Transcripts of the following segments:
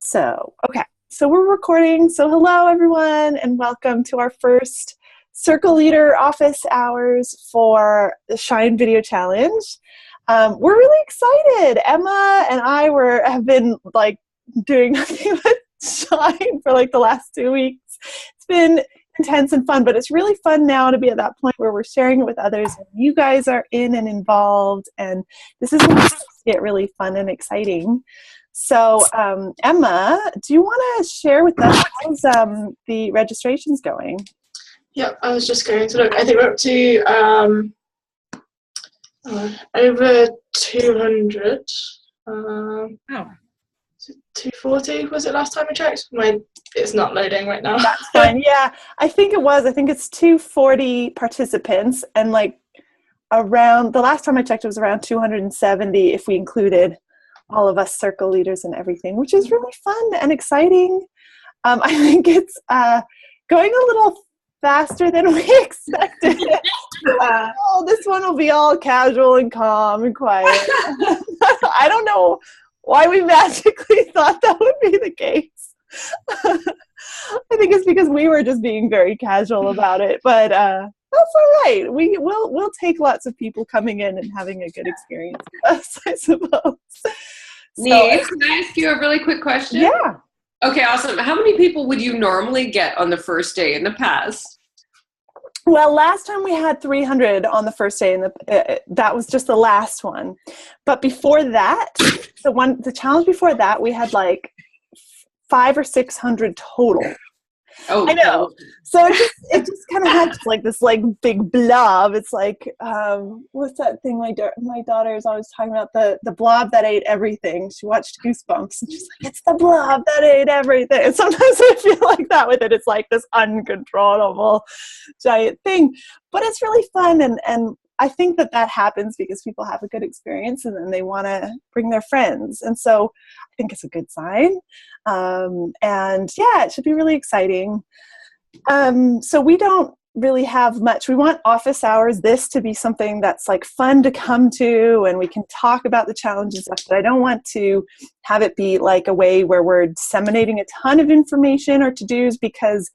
So we're recording. So hello, everyone, and welcome to our first Circle Leader office hours for the Shine Video Challenge. We're really excited. Emma and I have been doing nothing but Shine for the last 2 weeks. It's been intense and fun, but it's really fun now to be at that point where we're sharing it with others and you guys are in and involved, and this is going to get really fun and exciting. So Emma, do you want to share with us how's the registrations going? Yep, I was just going to look. I think we're up to over 200. Oh. 240 was it last time I checked? It's not loading right now. That's fine. Yeah, I think it's 240 participants, and around the last time I checked it was around 270 if we included all of us circle leaders and everything, which is really fun and exciting. I think it's going a little faster than we expected. This one will be all casual and calm and quiet. I don't know why we magically thought that would be the case. I think it's because we were just being very casual about it, but that's all right. We'll take lots of people coming in and having a good experience with us, I suppose. Neve, can I ask you a really quick question? Yeah. Okay, awesome. How many people would you normally get on the first day in the past? Well, last time we had 300 on the first day, and that was just the last one. But before that, the challenge before that, we had 500 or 600 total. Oh, I know. So it just kind of had this big blob. It's what's that thing my daughter is always talking about, the blob that ate everything. She watched Goosebumps and she's like, it's the blob that ate everything. And sometimes I feel like that with it. It's this uncontrollable giant thing. But it's really fun, and I think that happens because people have a good experience and then they want to bring their friends. And so I think it's a good sign. And yeah, it should be really exciting. So we don't really have much. We want office hours, this to be something that's fun to come to, and we can talk about the challenges, but I don't want to have it be a way where we're disseminating a ton of information or to-dos, because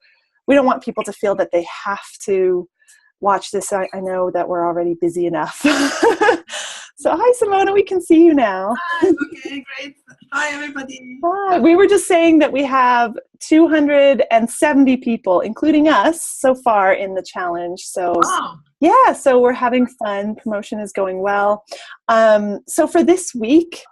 we don't want people to feel that they have to watch this. I know that we're already busy enough. So hi, Simona, we can see you now. Hi, okay, great. Hi, everybody. Hi. We were just saying that we have 270 people, including us, so far in the challenge. So wow. Yeah, so we're having fun. Promotion is going well. So for this week,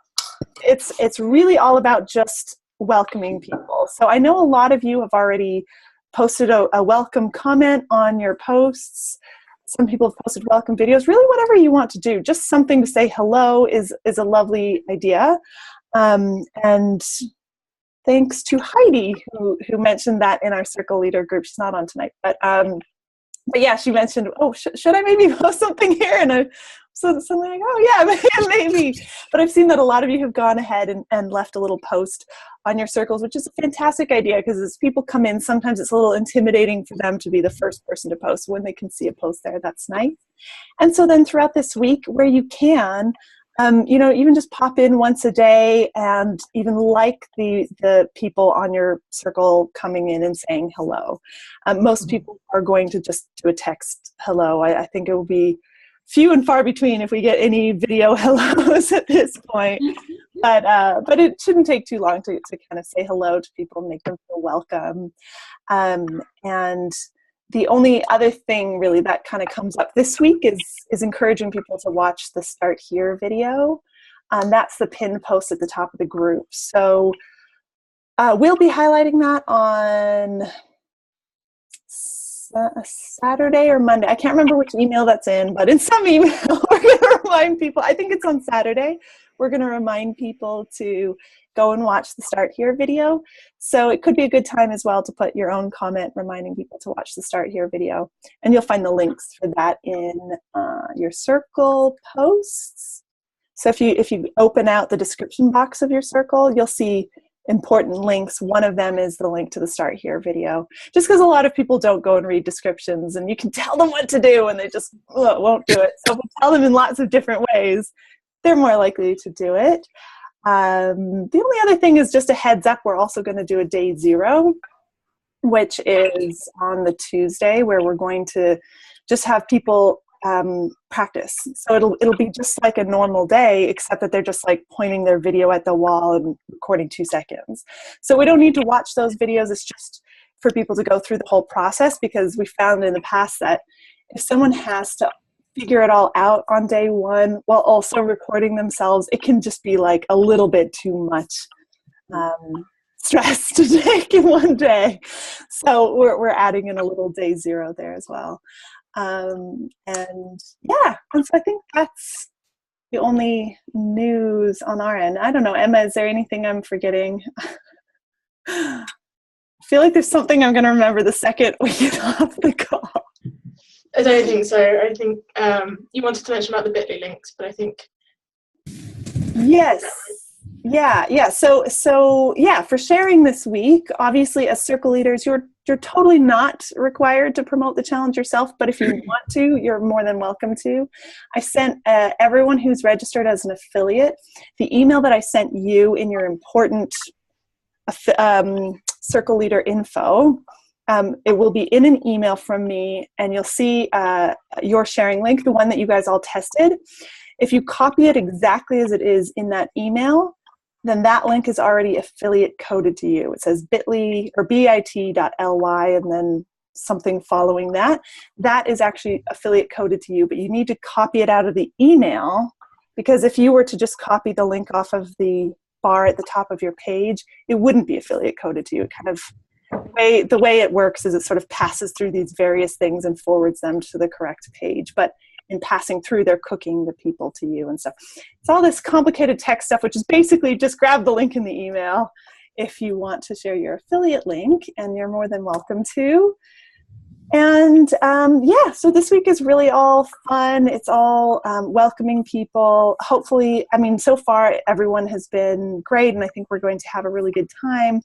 it's really all about just welcoming people. So I know a lot of you have already posted a welcome comment on your posts. Some people have posted welcome videos. Really, whatever you want to do, just something to say hello is a lovely idea. And thanks to Heidi who mentioned that in our Circle Leader group. She's not on tonight, but yeah, she mentioned, should I maybe post something here? And something like, yeah, maybe. But I've seen that a lot of you have gone ahead and left a little post on your circles, which is a fantastic idea, because as people come in, sometimes it's a little intimidating for them to be the first person to post. When they can see a post there, that's nice. And so then throughout this week, where you can, even just pop in once a day and even the people on your circle coming in and saying hello. Most people are going to just do a text hello. I think it will be few and far between if we get any video hellos at this point. But it shouldn't take too long to kind of say hello to people and make them feel welcome. And the only other thing really that kind of comes up this week is encouraging people to watch the Start Here video. That's the pinned post at the top of the group. So we'll be highlighting that on Saturday or Monday. I can't remember which email that's in, but in some email we're going to remind people. I think it's on Saturday. We're going to remind people to go and watch the Start Here video. So it could be a good time as well to put your own comment reminding people to watch the Start Here video. And you'll find the links for that in your circle posts. So if you open out the description box of your circle, you'll see important links. One of them is the link to the Start Here video. Just because a lot of people don't go and read descriptions, and you can tell them what to do and they just won't do it. So if we tell them in lots of different ways, they're more likely to do it. The only other thing is just a heads up, we're also going to do a day 0, which is on the Tuesday, where we're going to just have people practice. So it'll be just like a normal day, except that they're just like pointing their video at the wall and recording 2 seconds. So we don't need to watch those videos. It's just for people to go through the whole process, because we found in the past that if someone has to figure it all out on day 1 while also recording themselves, it can just be like a little bit too much stress to take in one day. So we're adding in a little day 0 there as well. And so I think that's the only news on our end. I don't know, Emma, is there anything I'm forgetting? I feel like there's something I'm going to remember the second we get off the call. I don't think so. I think you wanted to mention about the Bitly links, but I think... Yes. Yeah. So yeah, for sharing this week, obviously as circle leaders, you're totally not required to promote the challenge yourself, but if you want to, you're more than welcome to. I sent everyone who's registered as an affiliate the email that I sent you in your important circle leader info. It will be in an email from me, and you'll see your sharing link, the one that you guys all tested. If you copy it exactly as it is in that email, then that link is already affiliate coded to you. It says bit.ly or bit.ly and then something following that. That is actually affiliate coded to you, but you need to copy it out of the email, because if you were to just copy the link off of the bar at the top of your page, it wouldn't be affiliate coded to you. It kind of, the way it works is it sort of passes through these various things and forwards them to the correct page. But in passing through, they're cooking the people to you and stuff. It's all this complicated tech stuff, which is basically just grab the link in the email if you want to share your affiliate link, and you're more than welcome to. And so this week is really all fun. It's all welcoming people. Hopefully, I mean, so far everyone has been great, and I think we're going to have a really good time.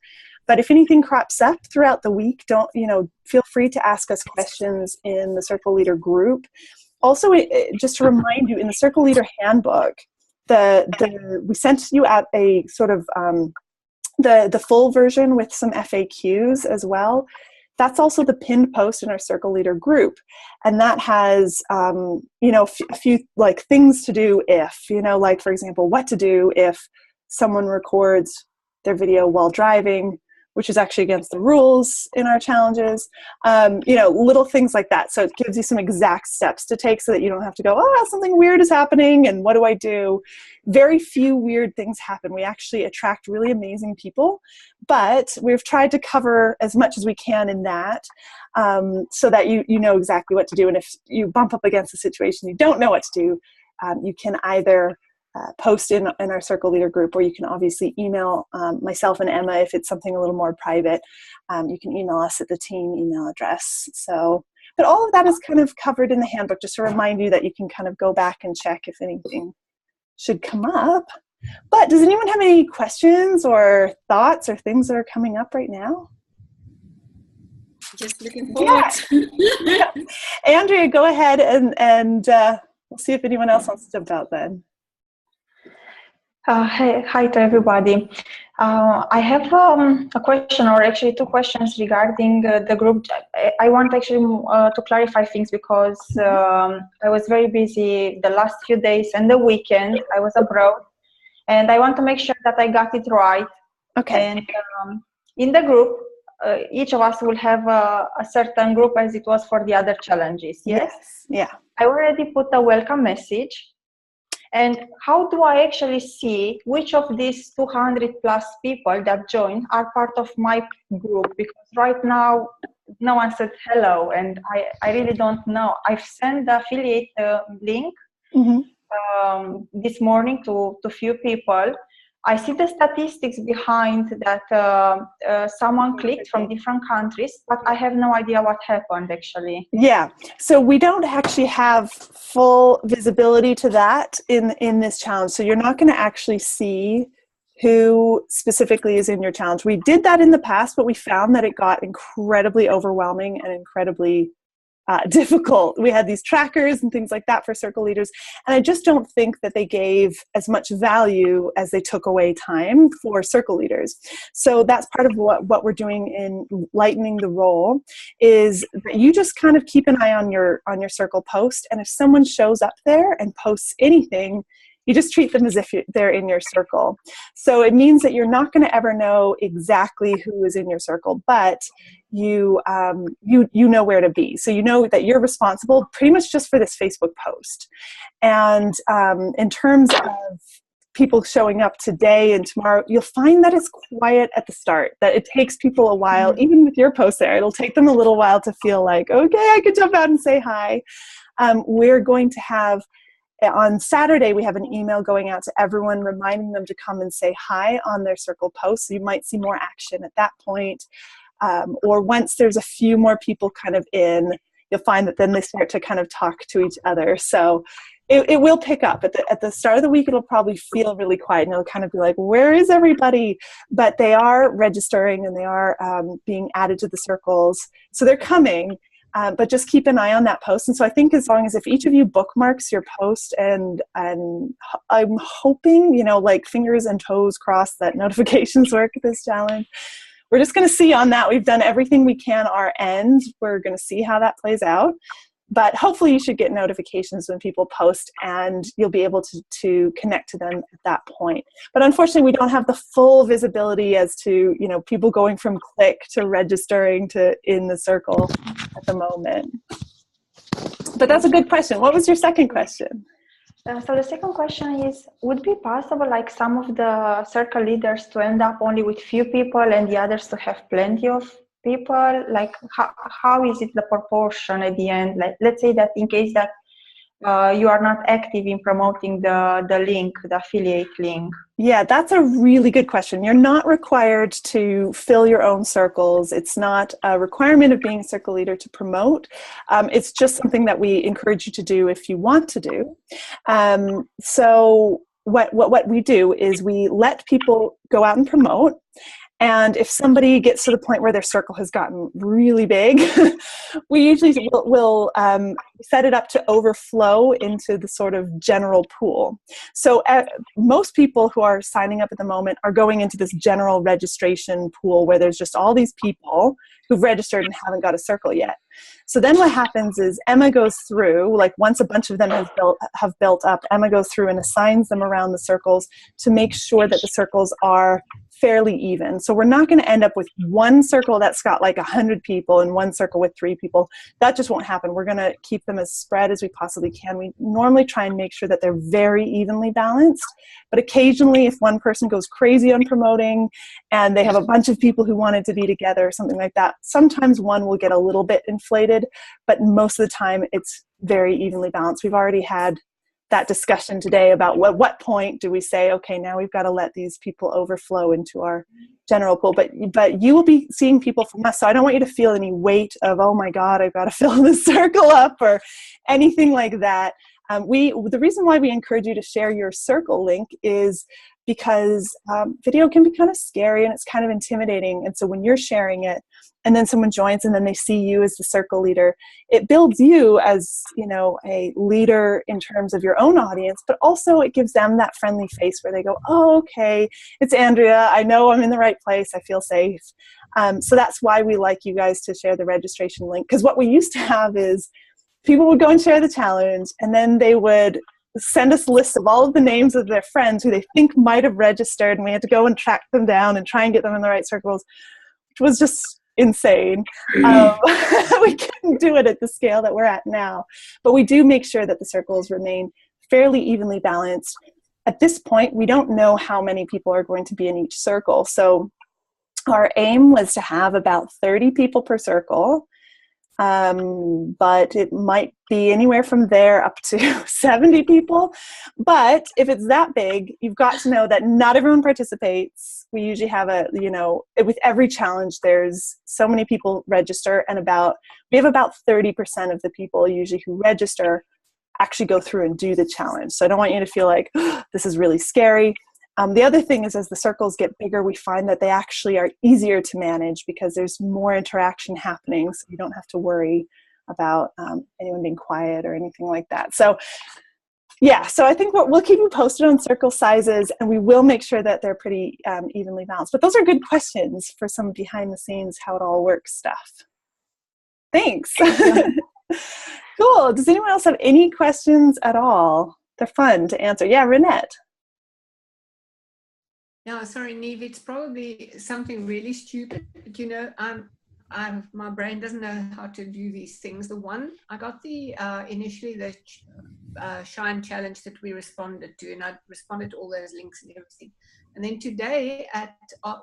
But if anything crops up throughout the week, feel free to ask us questions in the Circle Leader group. Also, just to remind you, in the Circle Leader Handbook, we sent you out a sort of the full version with some FAQs as well. That's also the pinned post in our Circle Leader group, and that has a few like things to do if, like for example, what to do if someone records their video while driving, which is actually against the rules in our challenges, little things like that. So it gives you some exact steps to take so that you don't have to go, oh, something weird is happening, and what do I do? Very few weird things happen. We actually attract really amazing people, but we've tried to cover as much as we can in that, so that you know exactly what to do. And if you bump up against a situation you don't know what to do, you can either post in our Circle Leader group, or you can obviously email myself and Emma if it's something a little more private. You can email us at the team email address. But all of that is kind of covered in the handbook, just to remind you that you can kind of go back and check if anything should come up. But does anyone have any questions or thoughts or things that are coming up right now? Just looking forward. Yeah. Andrea, go ahead and we'll see if anyone else wants to jump out then. Hi to everybody. I have a question, or actually 2 questions regarding the group. I want actually to clarify things, because I was very busy the last few days and the weekend. I was abroad, and I want to make sure that I got it right. Okay. And in the group, each of us will have a certain group as it was for the other challenges. Yes? Yeah. I already put a welcome message. And how do I actually see which of these 200 plus people that join are part of my group? Because right now, no one said hello, and I really don't know. I've sent the affiliate link this morning to few people. I see the statistics behind that someone clicked from different countries, but I have no idea what happened actually. Yeah, so we don't actually have full visibility to that in this challenge. So you're not going to actually see who specifically is in your challenge. We did that in the past, but we found that it got incredibly overwhelming and incredibly difficult. We had these trackers and things like that for circle leaders. And I just don't think that they gave as much value as they took away time for circle leaders. So that's part of what we're doing in lightening the role, is that you just kind of keep an eye on your circle post. And if someone shows up there and posts anything, you just treat them as if they're in your circle. So it means that you're not going to ever know exactly who is in your circle, but you know where to be. So you know that you're responsible pretty much just for this Facebook post. And in terms of people showing up today and tomorrow, you'll find that it's quiet at the start, that it takes people a while, even with your post there, it'll take them a little while to feel like, okay, I could jump out and say hi. We're going to have, on Saturday, we have an email going out to everyone reminding them to come and say hi on their circle post. So you might see more action at that point. Or once there's a few more people kind of in, you'll find that then they start to kind of talk to each other. So it will pick up. At the start of the week, it'll probably feel really quiet and it'll kind of be like, where is everybody? But they are registering and they are being added to the circles. So they're coming. But just keep an eye on that post. And so I think as long as if each of you bookmarks your post, and I'm hoping, like fingers and toes crossed that notifications work this challenge. We're just going to see on that. We've done everything we can our end. We're going to see how that plays out. But hopefully you should get notifications when people post and you'll be able to connect to them at that point. But unfortunately, we don't have the full visibility as to, people going from click to registering to in the circle at the moment. But that's a good question. What was your second question? So the second question is, would it be possible, like some of the circle leaders to end up only with few people and the others to have plenty of people? Like how is it the proportion at the end? Like, let's say that in case that you are not active in promoting the link, the affiliate link. Yeah, that's a really good question. You're not required to fill your own circles. It's not a requirement of being a circle leader to promote. It's just something that we encourage you to do if you want to do. So what we do is we let people go out and promote. And if somebody gets to the point where their circle has gotten really big, we usually will set it up to overflow into the sort of general pool. So most people who are signing up at the moment are going into this general registration pool where there's just all these people who've registered and haven't got a circle yet. So then what happens is Emma goes through, like once a bunch of them have built up, Emma goes through and assigns them around the circles to make sure that the circles are fairly even. So we're not going to end up with one circle that's got like 100 people and one circle with 3 people. That just won't happen. We're going to keep them as spread as we possibly can. We normally try and make sure that they're very evenly balanced, but occasionally if one person goes crazy on promoting and they have a bunch of people who wanted to be together or something like that, sometimes one will get a little bit inflated, but most of the time it's very evenly balanced. We've already had that discussion today about what point do we say, okay, now we've got to let these people overflow into our general pool. But you will be seeing people from us, so I don't want you to feel any weight of, oh my God, I've got to fill this circle up or anything like that. The reason why we encourage you to share your circle link is because video can be kind of scary and it's kind of intimidating. And so when you're sharing it and then someone joins and then they see you as the circle leader, it builds you as, a leader in terms of your own audience, but also it gives them that friendly face where they go, oh, okay, it's Andrea. I know I'm in the right place. I feel safe. So that's why we like you guys to share the registration link. Because what we used to have is people would go and share the challenge and then they would send us lists of all of the names of their friends who they think might have registered, and we had to go and track them down and try and get them in the right circles, which was just insane. We couldn't do it at the scale that we're at now, but we do make sure that the circles remain fairly evenly balanced. At this point, we don't know how many people are going to be in each circle, so our aim was to have about 30 people per circle. But it might be anywhere from there up to 70 people. But if it's that big, you've got to know that not everyone participates. We usually have with every challenge, there's so many people register, and we have about 30% of the people usually who register actually go through and do the challenge. So I don't want you to feel like, oh, this is really scary. The other thing is, as the circles get bigger, we find that they actually are easier to manage because there's more interaction happening, so you don't have to worry about anyone being quiet or anything like that. So yeah, so I think we'll keep you posted on circle sizes, and we will make sure that they're pretty evenly balanced. But those are good questions for some behind the scenes, how it all works stuff. Thanks. Cool. Does anyone else have any questions at all? They're fun to answer. Yeah, Renette. No, sorry, Neve, it's probably something really stupid, but you know, my brain doesn't know how to do these things. The one, I got the, initially the Shine challenge that we responded to, and I responded to all those links and everything. And then today at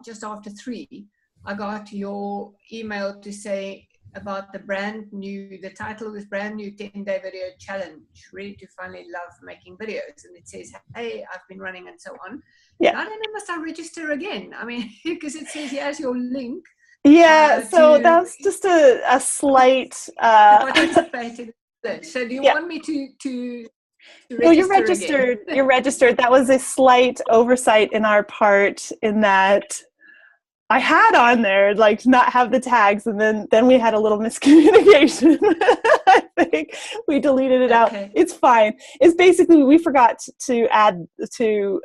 just after 3, I got your email to say about the title was brand new 10-day video challenge, ready to finally love making videos. And it says, hey, I've been running and so on. Yeah. And I don't know, must I register again? I mean, because it says here's your link. Yeah, so that's just a slight participated. So do you want me to no, you're registered. You're registered. That was a slight oversight in our part, in that I had on there like not have the tags, and then we had a little miscommunication. I think we deleted it out. It's fine. It's basically we forgot to add to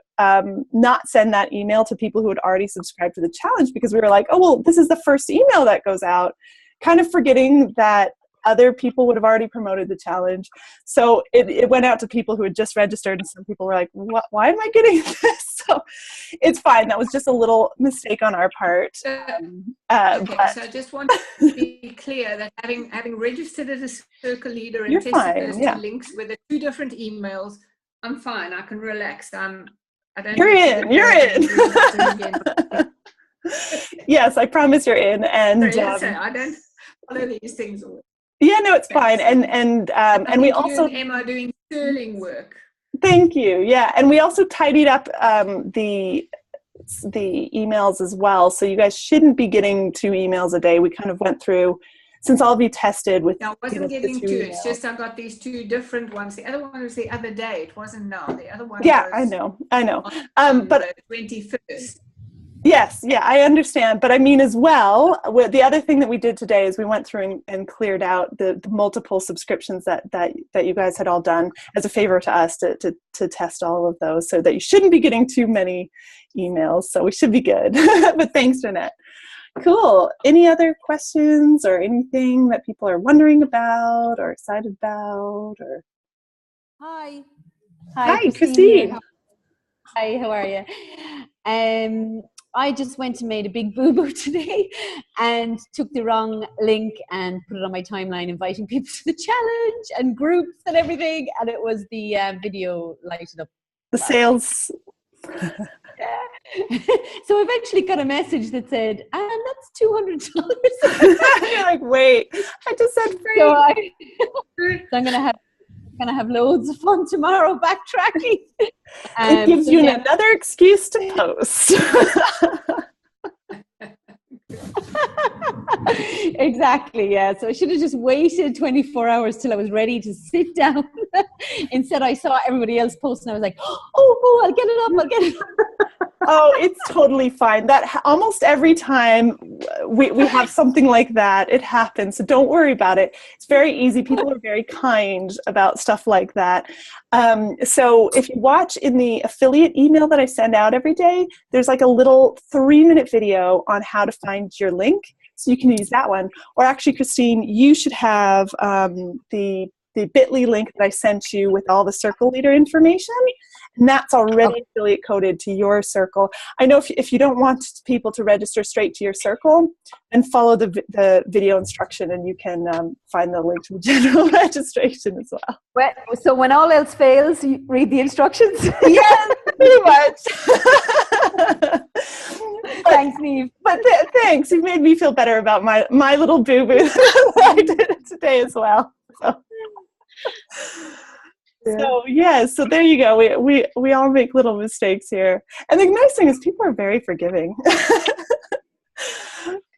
not send that email to people who had already subscribed to the challenge, because we were like, oh well, this is the first email that goes out, kind of forgetting that other people would have already promoted the challenge. So it went out to people who had just registered, and some people were like, what, why am I getting this? So it's fine. That was just a little mistake on our part. But so I just want to be clear that having registered as a circle leader and tested those 2 links with the 2 different emails, I'm fine. I can relax. I don't. You're in. Yes, I promise you're in. And I don't follow these things. Yeah, no, it's fine. And we also Emma doing sterling work. Thank you. Yeah, and we also tidied up the emails as well. So you guys shouldn't be getting 2 emails a day. We kind of went through, since all of you tested with. No, I wasn't getting 2. It's just I got these 2 different ones. The other one was the other day. It wasn't now. The other one. Yeah, was I know. But the 21st. Yes, yeah, I understand. But I mean, as well, the other thing that we did today is we went through and cleared out the multiple subscriptions that you guys had all done as a favor to us to test all of those, so that you shouldn't be getting too many emails. So we should be good. But thanks, Jeanette. Cool. Any other questions or anything that people are wondering about or excited about? Or Hi, Christine. Hi, how are you? I just went and made a big boo-boo today and took the wrong link and put it on my timeline, inviting people to the challenge and groups and everything. And it was the video lighted up. The sales. So I eventually got a message that said, and that's $200. You're like, wait, I just said free. So I'm gonna have loads of fun tomorrow backtracking. It gives you another excuse to post. Exactly, yeah. So I should have just waited 24 hours till I was ready to sit down. Instead, I saw everybody else post, and I was like, oh, I'll get it up. Oh, it's totally fine. That almost every time we have something like that, it happens. So don't worry about it. It's very easy. People are very kind about stuff like that. So if you watch in the affiliate email that I send out every day, there's like a little 3-minute video on how to find your link. So you can use that one. Or actually, Christine, you should have the bit.ly link that I sent you with all the circle leader information. And that's already affiliate coded to your circle. I know if you don't want people to register straight to your circle, then follow the video instruction, and you can find the link to the general registration as well. So when all else fails, you read the instructions? Yes, pretty much. Thanks, Neve. But thanks. You made me feel better about my little boo-boo that I did today as well. So there you go. We all make little mistakes here, and the nice thing is people are very forgiving.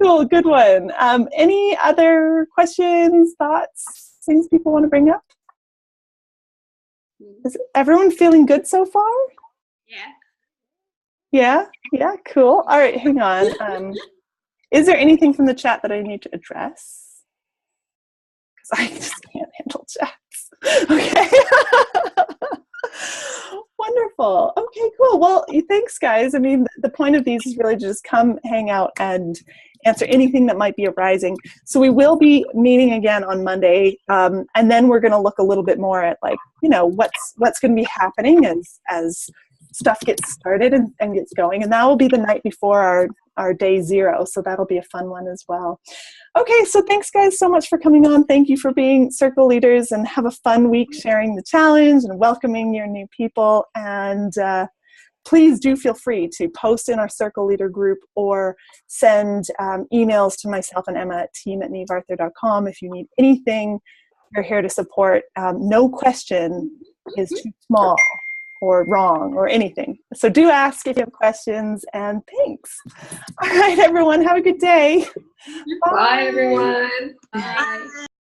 Cool, good one. Any other questions, thoughts, things people want to bring up? Is everyone feeling good so far? Yeah, cool. All right, hang on. Is there anything from the chat that I need to address? because I just can't handle chats. Okay. Wonderful. Okay, cool. Well, thanks, guys. I mean, the point of these is really to just come hang out and answer anything that might be arising. So we will be meeting again on Monday, and then we're going to look a little bit more at, like, you know, what's going to be happening as stuff gets started and gets going. And that will be the night before our day 0. So that'll be a fun one as well. Okay, so thanks, guys, so much for coming on. Thank you for being circle leaders, and have a fun week sharing the challenge and welcoming your new people. And please do feel free to post in our circle leader group or send emails to myself and Emma at team@nevearthur.com if you need anything. We're here to support. No question is too small or wrong or anything. So do ask if you have questions, and thanks. All right, everyone, have a good day. Bye everyone. Bye.